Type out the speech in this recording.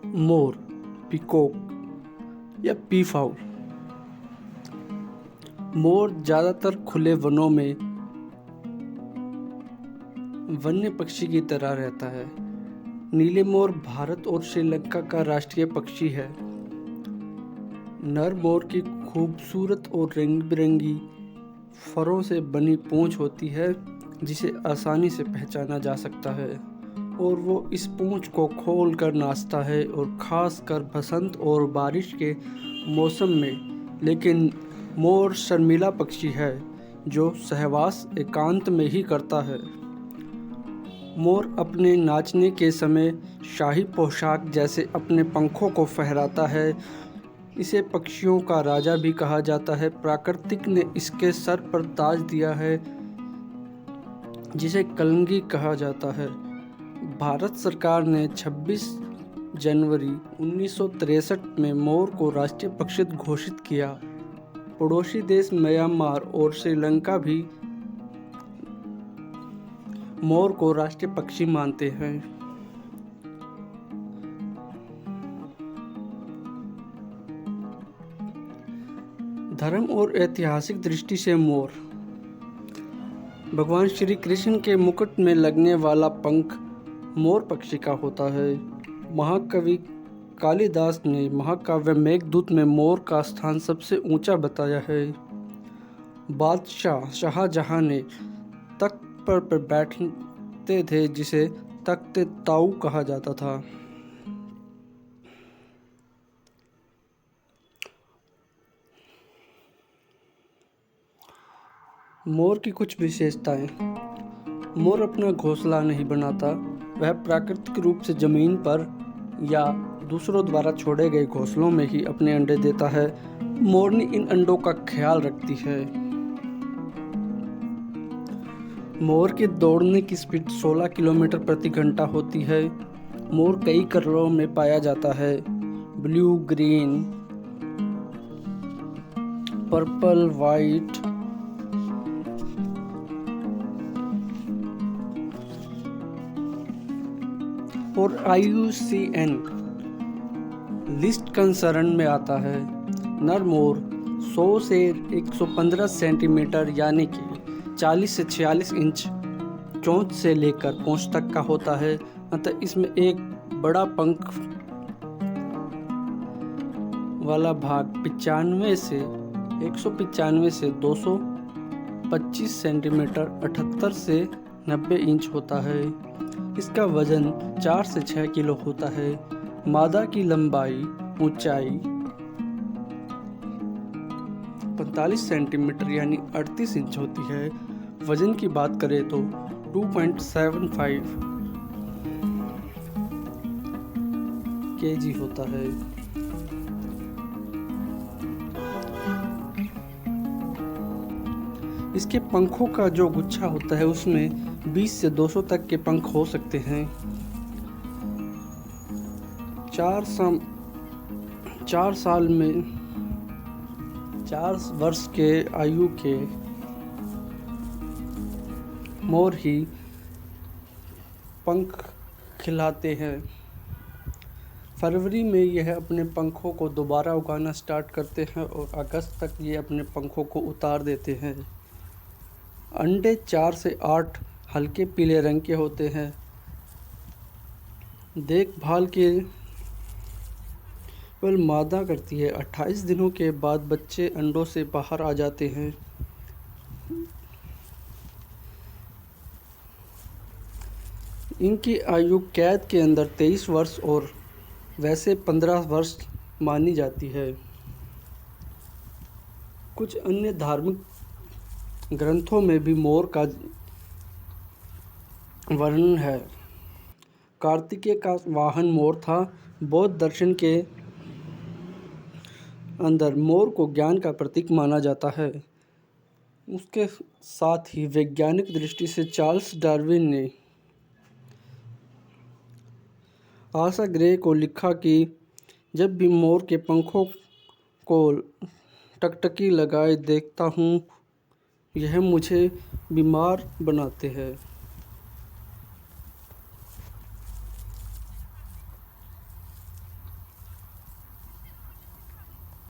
मोर, peacock या पीफाउल। मोर ज़्यादातर खुले वनों में वन्य पक्षी की तरह रहता है। नीले मोर भारत और श्रीलंका का राष्ट्रीय पक्षी है। नर मोर की खूबसूरत और रंग बिरंगी फरों से बनी पूंछ होती है, जिसे आसानी से पहचाना जा सकता है और वो इस पूंछ को खोल कर नाचता है, और ख़ासकर बसंत और बारिश के मौसम में। लेकिन मोर शर्मीला पक्षी है जो सहवास एकांत में ही करता है। मोर अपने नाचने के समय शाही पोशाक जैसे अपने पंखों को फहराता है। इसे पक्षियों का राजा भी कहा जाता है। प्रकृति ने इसके सर पर ताज दिया है, जिसे कलंगी कहा जाता है। भारत सरकार ने 26 जनवरी 1963 में मोर को राष्ट्रीय पक्षी घोषित किया। पड़ोसी देश म्यांमार और श्रीलंका भी मोर को राष्ट्रीय पक्षी मानते हैं। धर्म और ऐतिहासिक दृष्टि से मोर भगवान श्री कृष्ण के मुकुट में लगने वाला पंख मोर पक्षी का होता है। महाकवि कालिदास ने महाकाव्य मेघदूत में मोर का स्थान सबसे ऊंचा बताया है। बादशाह शाहजहां ने तख्त पर बैठते थे, जिसे तख्त ताऊ कहा जाता था। मोर की कुछ विशेषताएं। मोर अपना घोंसला नहीं बनाता, वह प्राकृतिक रूप से जमीन पर या दूसरों द्वारा छोड़े गए घोंसलों में ही अपने अंडे देता है। मोरनी इन अंडों का ख्याल रखती है। मोर की दौड़ने की स्पीड 16 किलोमीटर प्रति घंटा होती है। मोर कई कलरों में पाया जाता है: ब्लू, ग्रीन, पर्पल, वाइट। और IUCN लिस्ट कंसर्न में आता है। नर मोर 100 से 115 सेंटीमीटर यानी कि 40 से 46 इंच चोंच से लेकर पूंछ तक का होता है। अतः इसमें एक बड़ा पंख वाला भाग 195 से 225 सेंटीमीटर 78 से 90 इंच होता है। इसका वजन 4 से 6 किलो होता है। मादा की लंबाई ऊंचाई 45 सेंटीमीटर यानी 38 इंच होती है। वजन की बात करें तो 2.75 kg होता है। इसके पंखों का जो गुच्छा होता है उसमें 20 से 200 तक के पंख हो सकते हैं। 4 वर्ष के आयु के मोर ही पंख खिलाते हैं। फरवरी में यह अपने पंखों को दोबारा उगाना स्टार्ट करते हैं और अगस्त तक ये अपने पंखों को उतार देते हैं। अंडे 4 से 8 हल्के पीले रंग के होते हैं। देखभाल के केवल मादा करती है। 28 दिनों के बाद बच्चे अंडों से बाहर आ जाते हैं। इनकी आयु कैद के अंदर 23 वर्ष और वैसे 15 वर्ष मानी जाती है। कुछ अन्य धार्मिक ग्रंथों में भी मोर का वर्णन है। कार्तिकेय का वाहन मोर था। बौद्ध दर्शन के अंदर मोर को ज्ञान का प्रतीक माना जाता है। उसके साथ ही वैज्ञानिक दृष्टि से चार्ल्स डार्विन ने आशा ग्रे को लिखा कि जब भी मोर के पंखों को टकटकी लगाए देखता हूँ, यह मुझे बीमार बनाते हैं।